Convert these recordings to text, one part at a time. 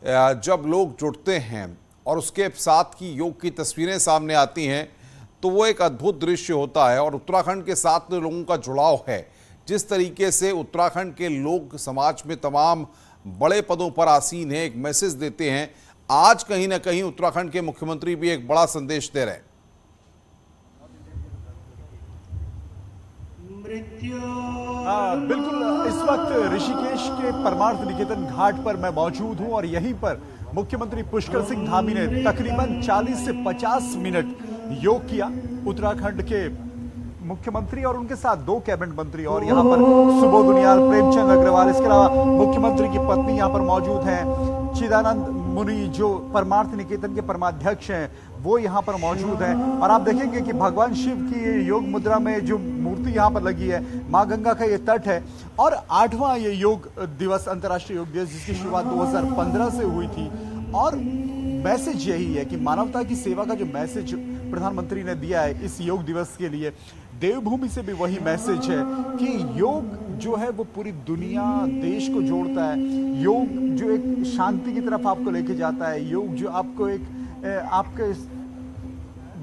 जब लोग जुड़ते हैं और उसके साथ की योग की तस्वीरें सामने आती हैं तो वो एक अद्भुत दृश्य होता है। और उत्तराखंड के साथ लोगों का जुड़ाव है, जिस तरीके से उत्तराखंड के लोग समाज में तमाम बड़े पदों पर आसीन हैं, एक मैसेज देते हैं। आज कहीं ना कहीं उत्तराखंड के मुख्यमंत्री भी एक बड़ा संदेश दे रहे हैं। बिल्कुल, इस वक्त ऋषिकेश के परमार्थ निकेतन घाट पर मैं मौजूद हूं और यहीं पर मुख्यमंत्री पुष्कर सिंह धामी ने तकरीबन 40 से 50 मिनट योग किया। उत्तराखंड के मुख्यमंत्री और उनके साथ 2 कैबिनेट मंत्री और यहाँ पर सुबोध उनियाल, प्रेमचंद अग्रवाल, इसके अलावा मुख्यमंत्री की पत्नी यहाँ पर मौजूद हैं। चिदानंद मुनि जो परमार्थ निकेतन के परमाध्यक्ष हैं वो यहाँ पर मौजूद हैं। और आप देखेंगे कि भगवान शिव की योग मुद्रा में जो मूर्ति यहाँ पर लगी है, माँ गंगा का ये तट है। और 8वां ये योग दिवस, अंतर्राष्ट्रीय योग दिवस, जिसकी शुरुआत 2015 से हुई थी। और मैसेज यही है कि मानवता की सेवा का जो मैसेज प्रधानमंत्री ने दिया है इस योग दिवस के लिए, देवभूमि से भी वही मैसेज है कि योग जो है वो पूरी दुनिया, देश को जोड़ता है। योग जो एक शांति की तरफ आपको लेके जाता है, योग जो आपको एक आपके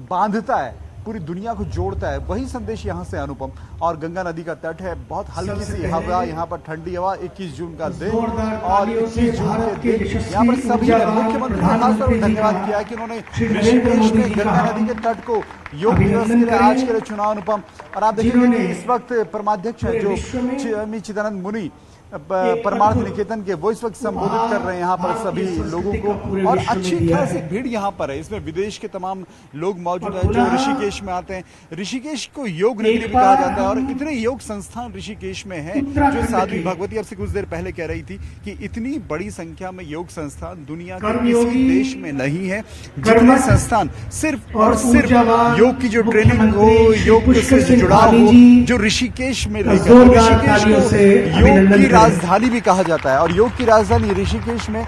बांधता है, पूरी दुनिया को जोड़ता है, वही संदेश यहाँ से अनुपम। और गंगा नदी का तट है, बहुत हल्की सी हवा, यहाँ पर ठंडी हवा। 21 जून का दिन और 21 जून के दिन यहाँ पर सभी ने मुख्यमंत्री ने खासतौर पर धन्यवाद किया कि उन्होंने ऋषिकेश में गंगा नदी के तट को योग दिवस के लिए आज के लिए चुना अनुपम। और आप देखिए कि इस वक्त परमाध्यक्ष है जो चिदानंद मुनि परमार्थ निकेतन के, वो इस वक्त संबोधित कर रहे हैं यहाँ पर सभी लोगों को। और अच्छी खासी भीड़ यहाँ पर है, इसमें विदेश के तमाम लोग मौजूद हैं जो ऋषिकेश में आते हैं। ऋषिकेश को योग नगरी भी कहा जाता है और इतने योग संस्थान ऋषिकेश में हैं जो साध्वी भगवती अब से कुछ देर पहले कह रही थी कि इतनी बड़ी संख्या में योग संस्थान दुनिया के किसी देश में नहीं है। जितने संस्थान सिर्फ और सिर्फ योग की जो ट्रेनिंग हो, योग से जुड़ाव हो, जो ऋषिकेश में लेकर, ऋषिकेश को योग की राजधानी भी कहा जाता है। और योग की राजधानी ऋषिकेश में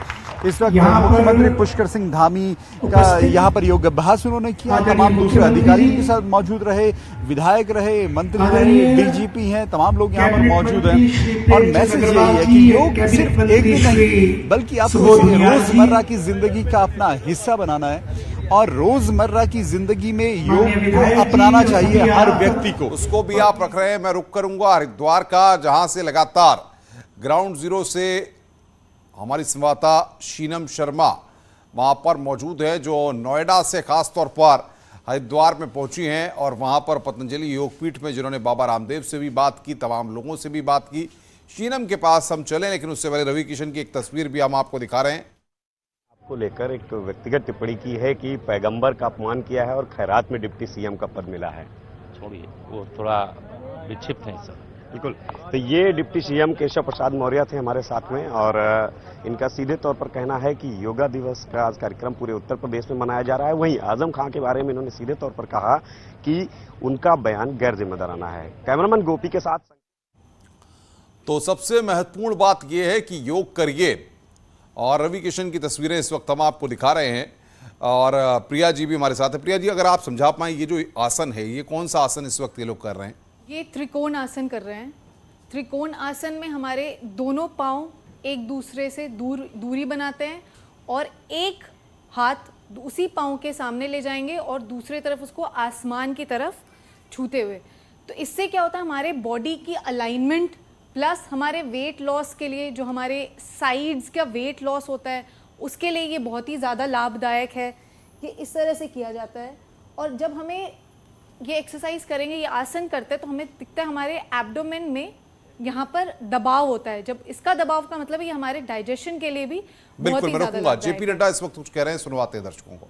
इस वक्त मुख्यमंत्री पुष्कर सिंह धामी का यहाँ पर योग अभ्यास उन्होंने किया। तमाम दूसरे अधिकारी के साथ मौजूद रहे, विधायक रहे, मंत्री रहे, डीजीपी हैं, तमाम लोग यहाँ पर मौजूद हैं। और मैसेज यही है कि योग सिर्फ एक दिन नहीं बल्कि आपको रोजमर्रा की जिंदगी का अपना हिस्सा बनाना है और रोजमर्रा की जिंदगी में योग को अपनाना चाहिए हर व्यक्ति को। उसको भी आप रख रहे हैं। मैं रुक करूंगा हरिद्वार का, जहां से लगातार ग्राउंड जीरो से हमारी संवाददाता शीनम शर्मा वहां पर मौजूद है, जो नोएडा से खास तौर पर हरिद्वार में पहुंची हैं और वहां पर पतंजलि योगपीठ में जिन्होंने बाबा रामदेव से भी बात की, तमाम लोगों से भी बात की। शीनम के पास हम चलें, लेकिन उससे पहले रवि किशन की एक तस्वीर भी हम आपको दिखा रहे हैं। आपको लेकर एक व्यक्तिगत टिप्पणी की है कि पैगंबर का अपमान किया है और खैरात में डिप्टी सीएम का पद मिला है। छोड़िए, वो थोड़ा विक्षिप्त है सर। बिल्कुल, तो ये डिप्टी सीएम केशव प्रसाद मौर्य थे हमारे साथ में और इनका सीधे तौर पर कहना है कि योगा दिवस का आज कार्यक्रम पूरे उत्तर प्रदेश में मनाया जा रहा है। वहीं आजम खां के बारे में इन्होंने सीधे तौर पर कहा कि उनका बयान गैर जिम्मेदाराना है। कैमरामैन गोपी के साथ। तो सबसे महत्वपूर्ण बात यह है कि योग करिए। और रवि किशन की तस्वीरें इस वक्त हम आपको दिखा रहे हैं और प्रिया जी भी हमारे साथ है। प्रिया जी, अगर आप समझा पाएं, ये जो आसन है, ये कौन सा आसन इस वक्त ये लोग कर रहे हैं? ये त्रिकोण आसन कर रहे हैं। त्रिकोण आसन में हमारे दोनों पांव एक दूसरे से दूरी बनाते हैं और एक हाथ उसी पांव के सामने ले जाएंगे और दूसरी तरफ उसको आसमान की तरफ छूते हुए। तो इससे क्या होता है, हमारे बॉडी की अलाइनमेंट प्लस हमारे वेट लॉस के लिए, जो हमारे साइड्स का वेट लॉस होता है उसके लिए ये बहुत ही ज़्यादा लाभदायक है। ये इस तरह से किया जाता है और जब हमें ये एक्सरसाइज करेंगे, ये आसन करते हैं, तो हमें दिखता है हमारे एब्डोमेन में यहाँ पर दबाव होता है। जब इसका दबाव का मतलब है ये हमारे डाइजेशन के लिए भी बहुत ही ज्यादा लाभदायक है। जेपी नड्डा इस वक्त कुछ कह रहे हैं, सुनवाते हैं दर्शकों को।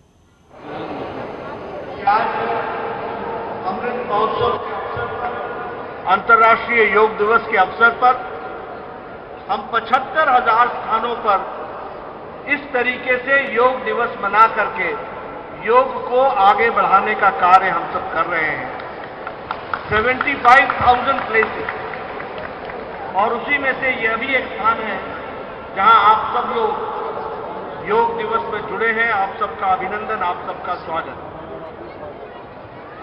अमृत महोत्सव के अवसर पर, अंतर्राष्ट्रीय योग दिवस के अवसर पर हम 75,000 स्थानों पर इस तरीके से योग दिवस मना करके योग को आगे बढ़ाने का कार्य हम सब कर रहे हैं। 75,000 प्लेसेस, और उसी में से यह भी एक स्थान है जहां आप सब लोग योग दिवस में जुड़े हैं। आप सबका अभिनंदन, आप सबका स्वागत।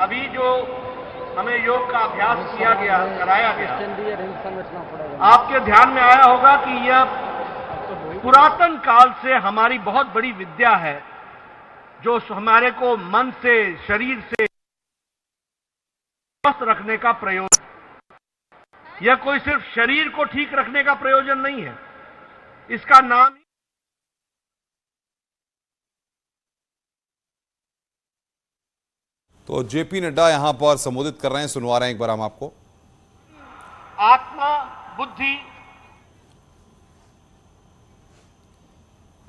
अभी जो हमें योग का अभ्यास कराया गया, आपके ध्यान में आया होगा कि यह पुरातन काल से हमारी बहुत बड़ी विद्या है, जो हमारे को मन से, शरीर से स्वस्थ रखने का प्रयोजन। यह कोई सिर्फ शरीर को ठीक रखने का प्रयोजन नहीं है, इसका नाम तो जेपी नड्डा यहां पर संबोधित कर रहे हैं, सुनवा रहे हैं एक बार हम आपको। आत्मा, बुद्धि,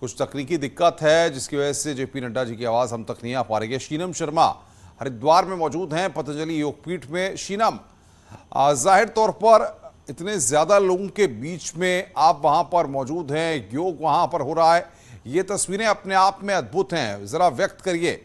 कुछ तकनीकी दिक्कत है जिसकी वजह से जेपी नड्डा जी की आवाज हम तक नहीं आ पा रही है। शीनम शर्मा हरिद्वार में मौजूद हैं पतंजलि योगपीठ में। शीनम, जाहिर तौर पर इतने ज्यादा लोगों के बीच में आप वहां पर मौजूद हैं, योग वहां पर हो रहा है, ये तस्वीरें अपने आप में अद्भुत हैं, जरा व्यक्त करिए।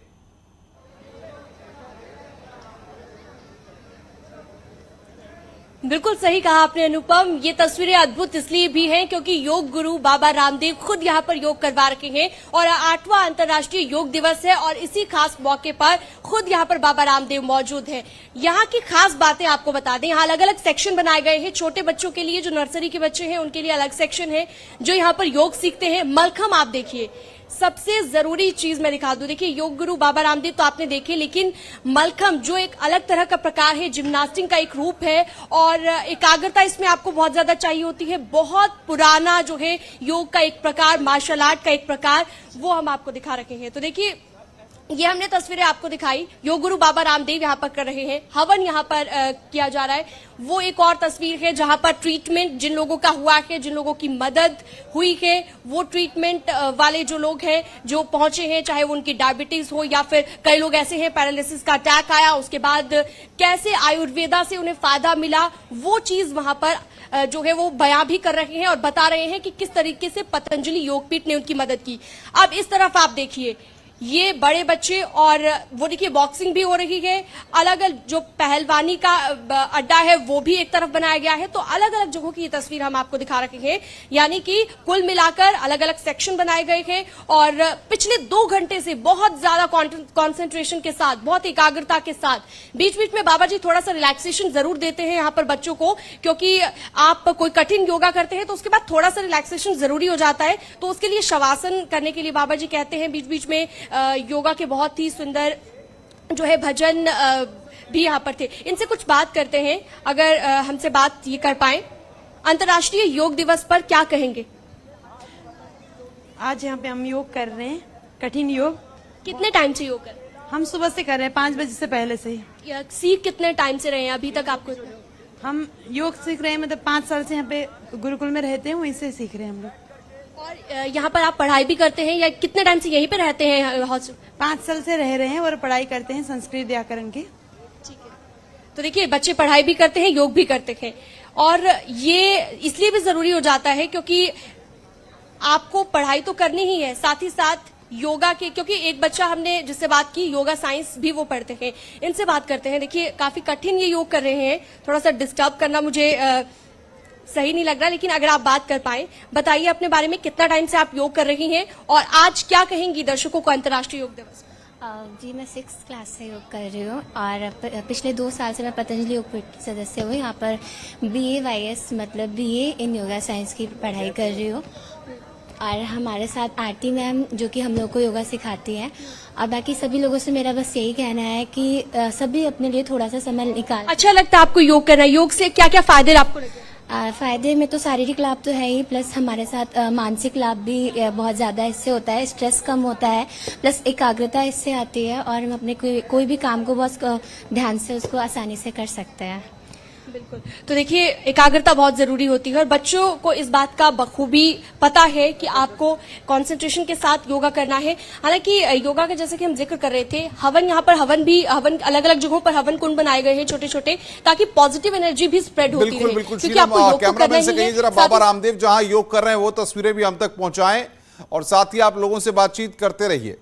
बिल्कुल सही कहा आपने अनुपम। ये तस्वीरें अद्भुत इसलिए भी हैं क्योंकि योग गुरु बाबा रामदेव खुद यहाँ पर योग करवा रखे हैं और 8वां अंतर्राष्ट्रीय योग दिवस है और इसी खास मौके पर खुद यहाँ पर बाबा रामदेव मौजूद हैं। यहाँ की खास बातें आपको बता दें, यहाँ अलग अलग सेक्शन बनाए गए हैं। छोटे बच्चों के लिए, जो नर्सरी के बच्चे हैं उनके लिए अलग सेक्शन है जो यहाँ पर योग सीखते हैं। मलखम आप देखिए, सबसे जरूरी चीज मैं दिखा दूं, देखिए योग गुरु बाबा रामदेव तो आपने देखे, लेकिन मलखम जो एक अलग तरह का प्रकार है, जिम्नास्टिक का एक रूप है और एकाग्रता इसमें आपको बहुत ज्यादा चाहिए होती है। बहुत पुराना जो है योग का एक प्रकार, मार्शल आर्ट का एक प्रकार, वो हम आपको दिखा रखे हैं। तो देखिए ये हमने तस्वीरें आपको दिखाई, योग गुरु बाबा रामदेव यहाँ पर कर रहे हैं, हवन यहाँ पर किया जा रहा है। वो एक और तस्वीर है जहां पर ट्रीटमेंट जिन लोगों का हुआ है, जिन लोगों की मदद हुई है, वो ट्रीटमेंट वाले जो लोग हैं जो पहुंचे हैं, चाहे वो उनकी डायबिटीज हो या फिर कई लोग ऐसे हैं पैरालिसिस का अटैक आया, उसके बाद कैसे आयुर्वेदा से उन्हें फायदा मिला, वो चीज वहां पर जो है वो बयां भी कर रहे हैं और बता रहे हैं कि किस तरीके से पतंजलि योगपीठ ने उनकी मदद की। अब इस तरफ आप देखिए, ये बड़े बच्चे और वो देखिए बॉक्सिंग भी हो रही है, अलग अलग जो पहलवानी का अड्डा है वो भी एक तरफ बनाया गया है। तो अलग अलग जगहों की ये तस्वीर हम आपको दिखा रहे हैं, यानी कि कुल मिलाकर अलग अलग सेक्शन बनाए गए हैं और पिछले 2 घंटे से बहुत ज्यादा कॉन्सेंट्रेशन के साथ, बहुत एकाग्रता के साथ, बीच बीच में बाबा जी थोड़ा सा रिलैक्सेशन जरूर देते हैं यहाँ पर बच्चों को, क्योंकि आप कोई कठिन योगा करते हैं तो उसके बाद थोड़ा सा रिलैक्सेशन जरूरी हो जाता है। तो उसके लिए शवासन करने के लिए बाबा जी कहते हैं बीच बीच में योगा के बहुत ही सुंदर जो है भजन भी यहाँ पर थे। इनसे कुछ बात करते हैं, अगर हमसे बात ये कर पाए। अंतर्राष्ट्रीय योग दिवस पर क्या कहेंगे? आज यहाँ पे हम योग कर रहे हैं, कठिन योग। कितने टाइम से योग कर रहे हैं? हम सुबह से कर रहे हैं, 5 बजे से पहले से ही। सीख कितने टाइम से रहे हैं अभी तक आपको? हम योग सीख रहे हैं, मतलब 5 साल से यहाँ पे गुरुकुल में रहते हैं, वहीं से सीख रहे हैं हम लोग। और यहाँ पर आप पढ़ाई भी करते हैं या कितने टाइम से यहीं पे रहते हैं? 5 साल से रह रहे हैं और पढ़ाई करते हैं संस्कृत व्याकरण की। ठीक है, तो देखिए बच्चे पढ़ाई भी करते हैं, योग भी करते हैं और ये इसलिए भी जरूरी हो जाता है क्योंकि आपको पढ़ाई तो करनी ही है, साथ ही साथ योगा के, क्योंकि एक बच्चा हमने जिससे बात की योगा साइंस भी वो पढ़ते हैं, इनसे बात करते हैं। देखिए काफी कठिन ये योग कर रहे हैं, थोड़ा सा डिस्टर्ब करना मुझे सही नहीं लग रहा, लेकिन अगर आप बात कर पाए, बताइए अपने बारे में, कितना टाइम से आप योग कर रही हैं और आज क्या कहेंगी दर्शकों को अंतर्राष्ट्रीय योग दिवस? जी मैं 6th क्लास से योग कर रही हूँ और पिछले 2 साल से मैं पतंजलि योगपीठ की सदस्य हूँ। यहाँ पर BAYS मतलब BA इन योगा साइंस की पढ़ाई कर रही हूँ और हमारे साथ आरती मैम जो कि हम लोग को योगा सिखाती हैं। और बाकी सभी लोगों से मेरा बस यही कहना है कि सभी अपने लिए थोड़ा सा समय निकाल। अच्छा लगता है आपको योग करना? योग से क्या क्या फायदे आपको लगे? फायदे में तो शारीरिक लाभ तो है ही, प्लस हमारे साथ मानसिक लाभ भी बहुत ज़्यादा इससे होता है, स्ट्रेस कम होता है, प्लस एकाग्रता इससे आती है और हम अपने कोई भी काम को बहुत ध्यान से उसको आसानी से कर सकते हैं। बिल्कुल, तो देखिए एकाग्रता बहुत जरूरी होती है और बच्चों को इस बात का बखूबी पता है कि आपको कंसंट्रेशन के साथ योगा करना है। हालांकि योगा का जैसे कि हम जिक्र कर रहे थे, हवन यहाँ पर हवन अलग अलग जगहों पर हवन कुंड बनाए गए हैं छोटे छोटे, ताकि पॉजिटिव एनर्जी भी स्प्रेड होती है। बिल्कुल, क्योंकि आपको योग तो करना ही है। जरा बाबा रामदेव जहां योग कर रहे हैं वो तस्वीरें भी हम तक पहुंचाएं और साथ ही आप लोगों से बातचीत करते रहिए।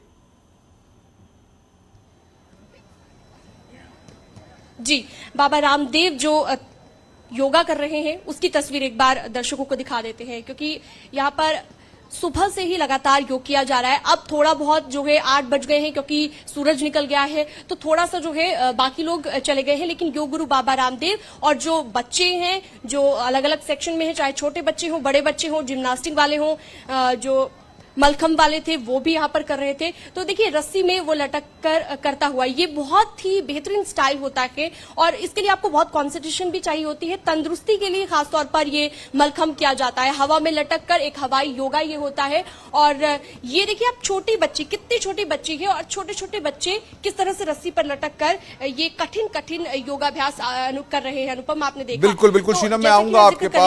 जी, बाबा रामदेव जो योगा कर रहे हैं उसकी तस्वीर एक बार दर्शकों को दिखा देते हैं, क्योंकि यहाँ पर सुबह से ही लगातार योग किया जा रहा है। अब थोड़ा बहुत जो है 8 बज गए हैं क्योंकि सूरज निकल गया है, तो थोड़ा सा जो है बाकी लोग चले गए हैं, लेकिन योग गुरु बाबा रामदेव और जो बच्चे हैं जो अलग अलग सेक्शन में हैं, चाहे छोटे बच्चे हों, बड़े बच्चे हों, जिम्नास्टिक वाले हों, जो मलखम वाले थे वो भी यहाँ पर कर रहे थे। तो देखिए रस्सी में वो लटक कर करता हुआ, ये बहुत ही बेहतरीन स्टाइल होता है और इसके लिए आपको बहुत कॉन्सेंट्रेशन भी चाहिए होती है। तंदुरुस्ती के लिए खासतौर पर ये मलखम किया जाता है, हवा में लटक कर एक हवाई योगा ये होता है। और ये देखिए आप छोटी बच्ची, कितनी छोटी बच्ची है और छोटे छोटे बच्चे किस तरह से रस्सी पर लटक कर ये कठिन कठिन योगाभ्यास कर रहे हैं। अनुपम आपने देखा। बिल्कुल बिल्कुल शीनम, मैं आऊंगा आपके पास।